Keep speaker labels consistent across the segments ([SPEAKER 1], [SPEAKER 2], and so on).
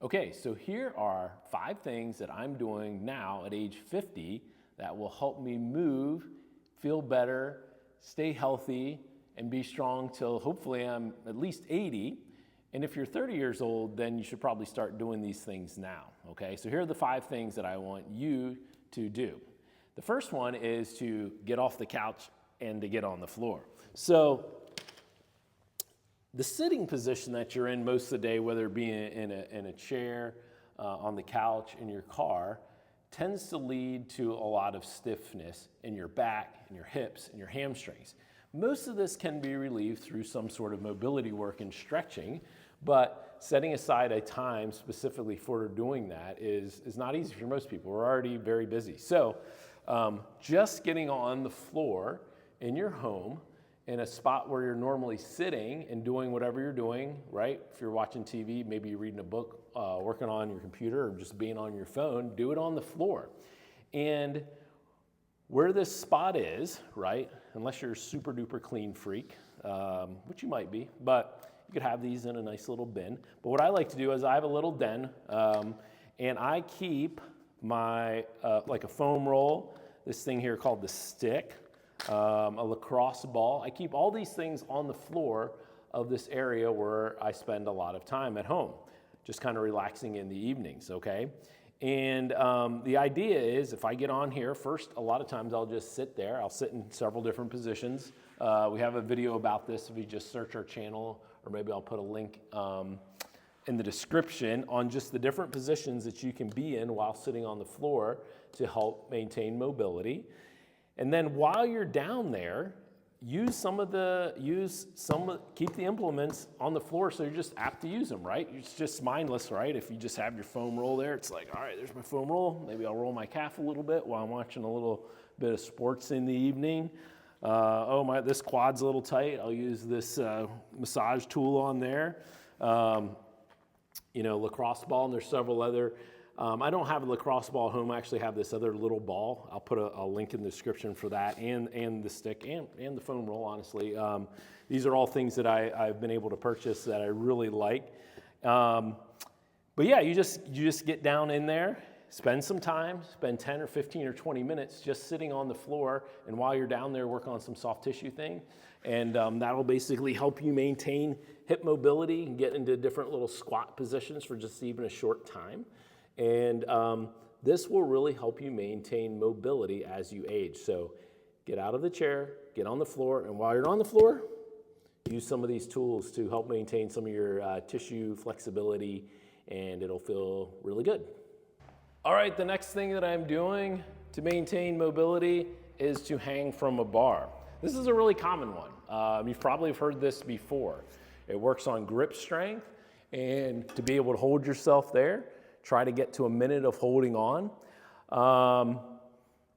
[SPEAKER 1] Okay, so here are 5 things that I'm doing now at age 50 that will help me move, feel better, stay healthy, and be strong till hopefully I'm at least 80. And if you're 30 years old, then you should probably start doing these things now, okay? So here are the 5 things that I want you to do. The first one is to get off the couch and to get on the floor. So the sitting position that you're in most of the day, whether it be in a chair, on the couch, in your car, tends to lead to a lot of stiffness in your back, in your hips, and your hamstrings. Most of this can be relieved through some sort of mobility work and stretching, but setting aside a time specifically for doing that is not easy for most people. We're already very busy. So just getting on the floor in your home, in a spot where you're normally sitting and doing whatever you're doing, right? If you're watching TV, maybe you're reading a book, working on your computer, or just being on your phone, do it on the floor. And where this spot is, right, unless you're a super duper clean freak, which you might be, but you could have these in a nice little bin. But what I like to do is I have a little den, and I keep my, like a foam roll, this thing here called the stick, a lacrosse ball. I keep all these things on the floor of this area where I spend a lot of time at home, just kind of relaxing in the evenings, okay? And the idea is if I get on here, first, a lot of times I'll just sit there. I'll sit in several different positions. We have a video about this if you just search our channel, or maybe I'll put a link in the description on just the different positions that you can be in while sitting on the floor to help maintain mobility. And then while you're down there, keep the implements on the floor so you're just apt to use them, right? It's just mindless, right? If you just have your foam roll there, it's like, all right, there's my foam roll. Maybe I'll roll my calf a little bit while I'm watching a little bit of sports in the evening. This quad's a little tight. I'll use this massage tool on there. Lacrosse ball, and there's several other. I don't have a lacrosse ball at home. I actually have this other little ball. I'll put a link in the description for that, and the stick, and the foam roll, honestly. These are all things that I've been able to purchase that I really like. But yeah, you just get down in there, spend some time, spend 10 or 15 or 20 minutes just sitting on the floor, and while you're down there, work on some soft tissue thing. And that'll basically help you maintain hip mobility and get into different little squat positions for just even a short time. And this will really help you maintain mobility as you age. So get out of the chair, get on the floor, and while you're on the floor, use some of these tools to help maintain some of your tissue flexibility, and it'll feel really good. All right, the next thing that I'm doing to maintain mobility is to hang from a bar. This is a really common one. You've probably heard this before. It works on grip strength, and to be able to hold yourself there. Try to get to a minute of holding on.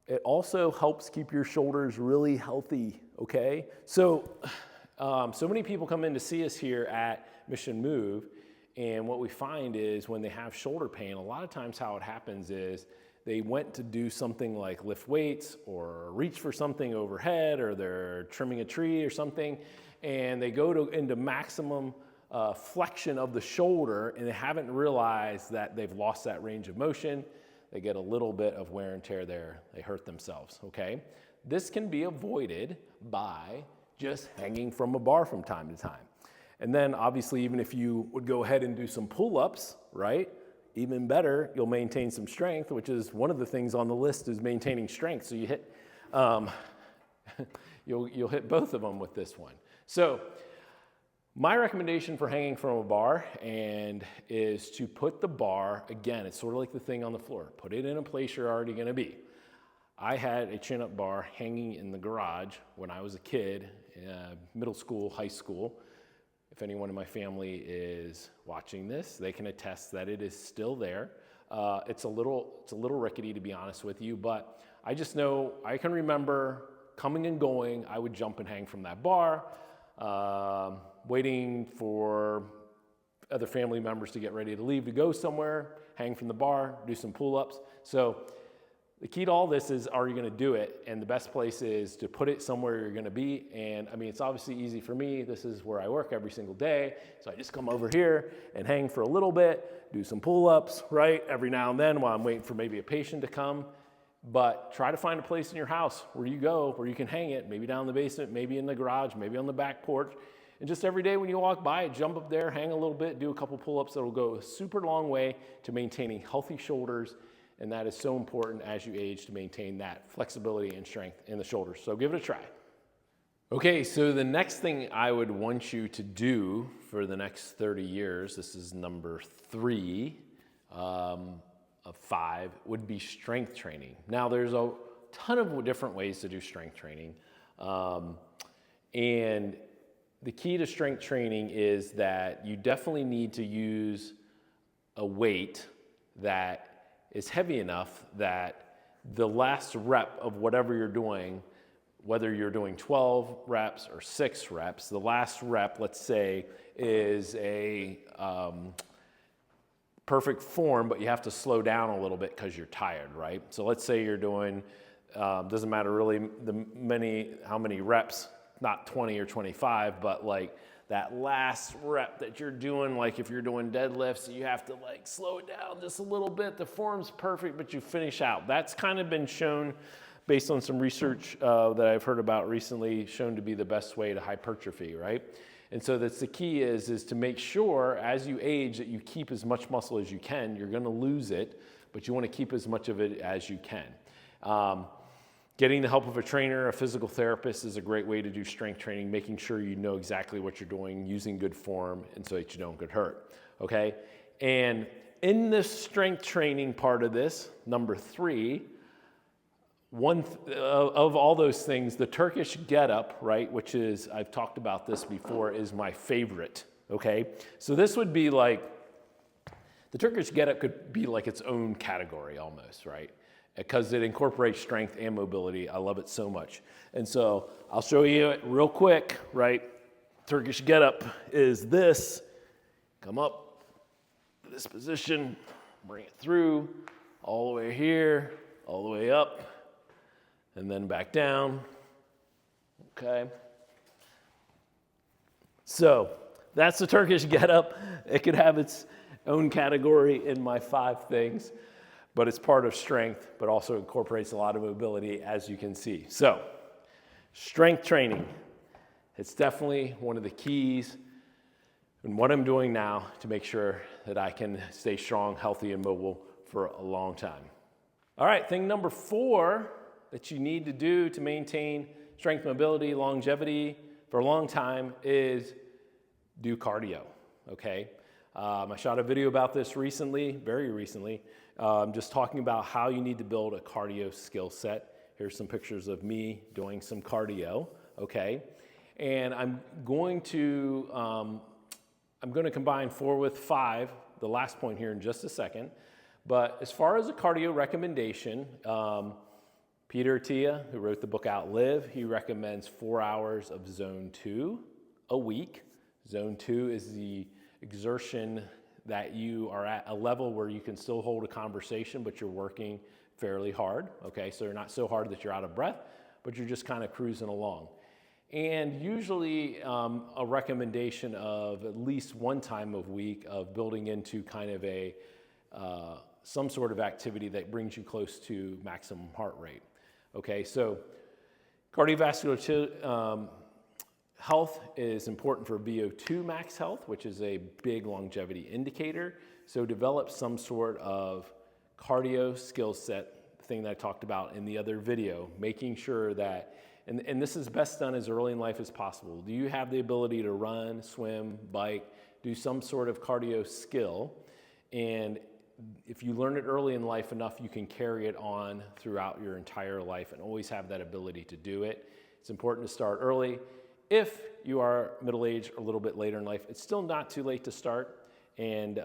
[SPEAKER 1] It also helps keep your shoulders really healthy, okay? So many people come in to see us here at Mission Move, and what we find is when they have shoulder pain, a lot of times how it happens is they went to do something like lift weights or reach for something overhead, or they're trimming a tree or something, and they go into maximum flexion of the shoulder, and they haven't realized that they've lost that range of motion. They get a little bit of wear and tear there. They hurt themselves, okay? This can be avoided by just hanging from a bar from time to time. And then obviously, even if you would go ahead and do some pull-ups, right? Even better, you'll maintain some strength, which is one of the things on the list is maintaining strength. So you hit, you'll hit both of them with this one. So my recommendation for hanging from a bar is to put the bar, again, it's sort of like the thing on the floor, put it in a place you're already gonna be. I had a chin-up bar hanging in the garage when I was a kid, middle school, high school. If anyone in my family is watching this, they can attest that it is still there. It's a little rickety, to be honest with you, but I just know, I can remember coming and going, I would jump and hang from that bar, waiting for other family members to get ready to leave to go somewhere, hang from the bar, do some pull-ups. So The key to all this is, are you going to do it? And the best place is to put it somewhere you're going to be. And I mean, it's obviously easy for me. This is where I work every single day. So I just come over here and hang for a little bit, do some pull-ups, right? Every now and then while I'm waiting for maybe a patient to come. But try to find a place in your house where you go, where you can hang it, maybe down in the basement, maybe in the garage, maybe on the back porch. And just every day when you walk by, jump up there, hang a little bit, do a couple pull-ups. That'll go a super long way to maintaining healthy shoulders. And that is so important as you age to maintain that flexibility and strength in the shoulders. So give it a try. Okay, so the next thing I would want you to do for the next 30 years, this is number 3 of 5, would be strength training. Now there's a ton of different ways to do strength training. And the key to strength training is that you definitely need to use a weight that is heavy enough that the last rep of whatever you're doing, whether you're doing 12 reps or 6 reps, the last rep, let's say, is a perfect form, but you have to slow down a little bit because you're tired, right? So let's say you're doing, doesn't matter really how many reps, not 20 or 25, but like that last rep that you're doing, like if you're doing deadlifts, you have to like slow it down just a little bit. The form's perfect, but you finish out. That's kind of been shown based on some research that I've heard about recently, shown to be the best way to hypertrophy, right? And so that's the key is to make sure as you age that you keep as much muscle as you can. You're gonna lose it, but you wanna keep as much of it as you can. Getting the help of a trainer, a physical therapist is a great way to do strength training, making sure you know exactly what you're doing, using good form, and so that you don't get hurt, okay? And in this strength training part of this, number 3, of all those things, the Turkish get-up, right, which is, I've talked about this before, is my favorite, okay? So this would be like, the Turkish get-up could be like its own category almost, right? Because it incorporates strength and mobility. I love it so much. And so I'll show you it real quick, right? Turkish get-up is this. Come up, this position, bring it through, all the way here, all the way up, and then back down, okay? So that's the Turkish get-up. It could have its own category in my 5 things. But it's part of strength, but also incorporates a lot of mobility, as you can see. So, strength training. It's definitely one of the keys in what I'm doing now to make sure that I can stay strong, healthy, and mobile for a long time. All right, thing number 4 that you need to do to maintain strength, mobility, longevity for a long time is do cardio, okay? I shot a video about this recently, very recently, just talking about how you need to build a cardio skill set. Here's some pictures of me doing some cardio, okay? And I'm going to combine 4 with 5, the last point here in just a second. But as far as a cardio recommendation, Peter Attia, who wrote the book Outlive, he recommends 4 hours of zone 2 a week. Zone 2 is the exertion that you are at a level where you can still hold a conversation, but you're working fairly hard, okay? So you're not so hard that you're out of breath, but you're just kind of cruising along. And usually a recommendation of at least 1 time a week of building into kind of a some sort of activity that brings you close to maximum heart rate, okay? So cardiovascular health is important for VO2 max health, which is a big longevity indicator. So develop some sort of cardio skill set, thing that I talked about in the other video, making sure that, and this is best done as early in life as possible. Do you have the ability to run, swim, bike, do some sort of cardio skill? And if you learn it early in life enough, you can carry it on throughout your entire life and always have that ability to do it. It's important to start early. If you are middle-aged or a little bit later in life, it's still not too late to start. And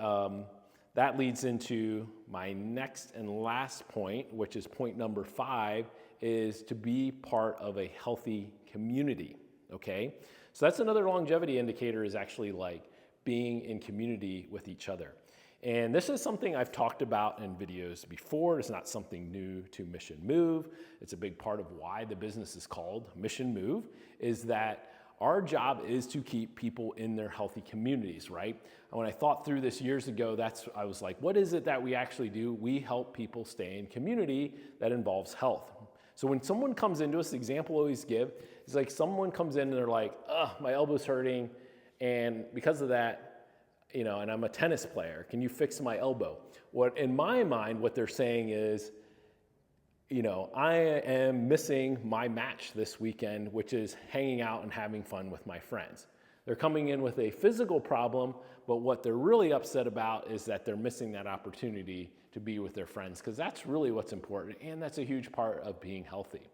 [SPEAKER 1] that leads into my next and last point, which is point number 5, is to be part of a healthy community, okay? So that's another longevity indicator, is actually like being in community with each other. And this is something I've talked about in videos before. It's not something new to Mission Move. It's a big part of why the business is called Mission Move, is that our job is to keep people in their healthy communities, right? And when I thought through this years ago, I was like, what is it that we actually do? We help people stay in community that involves health. So when someone comes into us, the example I always give is like someone comes in and they're like, my elbow's hurting, and because of that, and I'm a tennis player, can you fix my elbow? In my mind, what they're saying is, I am missing my match this weekend, which is hanging out and having fun with my friends. They're coming in with a physical problem, but what they're really upset about is that they're missing that opportunity to be with their friends, because that's really what's important, and that's a huge part of being healthy.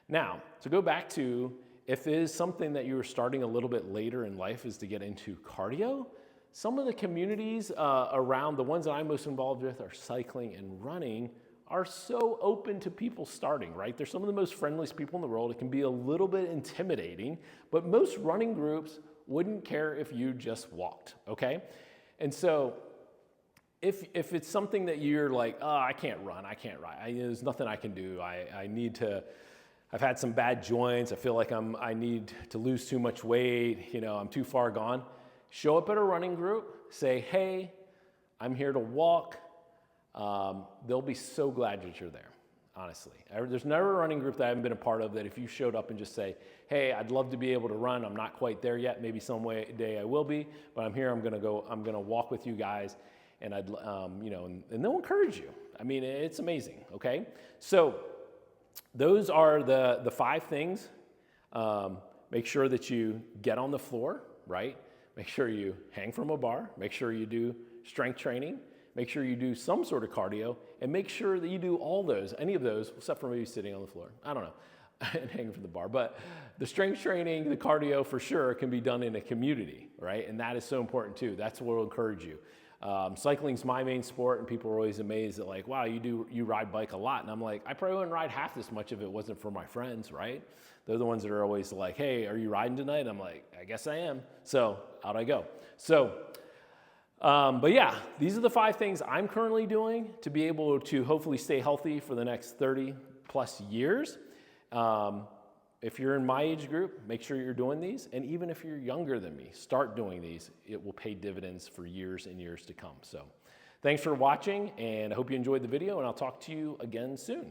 [SPEAKER 1] Now, to go back to, if it is something that you are starting a little bit later in life, is to get into cardio, some of the communities around, the ones that I'm most involved with, are cycling and running, are so open to people starting, right? They're some of the most friendliest people in the world. It can be a little bit intimidating, but most running groups wouldn't care if you just walked, okay? And so if it's something that you're like, I can't run, there's nothing I can do, I've had some bad joints, I feel like I need to lose too much weight, I'm too far gone. Show up at a running group, say, hey, I'm here to walk. They'll be so glad that you're there, honestly. There's never a running group that I haven't been a part of that if you showed up and just say, hey, I'd love to be able to run. I'm not quite there yet. Maybe day I will be, but I'm here. I'm going to walk with you guys, and and they'll encourage you. I mean, it's amazing. Okay. So those are the 5 things. Make sure that you get on the floor, right? Make sure you hang from a bar. Make sure you do strength training. Make sure you do some sort of cardio, and make sure that you do any of those, except for maybe sitting on the floor. I don't know, and hanging from the bar. But the strength training, the cardio for sure can be done in a community, right? And that is so important too. That's what will encourage you. Cycling's my main sport, and people are always amazed at like, wow, you ride bike a lot. And I'm like, I probably wouldn't ride half this much if it wasn't for my friends, right? They're the ones that are always like, hey, are you riding tonight? I'm like, I guess I am. So out I go. So, but yeah, these are the 5 things I'm currently doing to be able to hopefully stay healthy for the next 30 plus years. If you're in my age group, make sure you're doing these. And even if you're younger than me, start doing these. It will pay dividends for years and years to come. So thanks for watching, and I hope you enjoyed the video, and I'll talk to you again soon.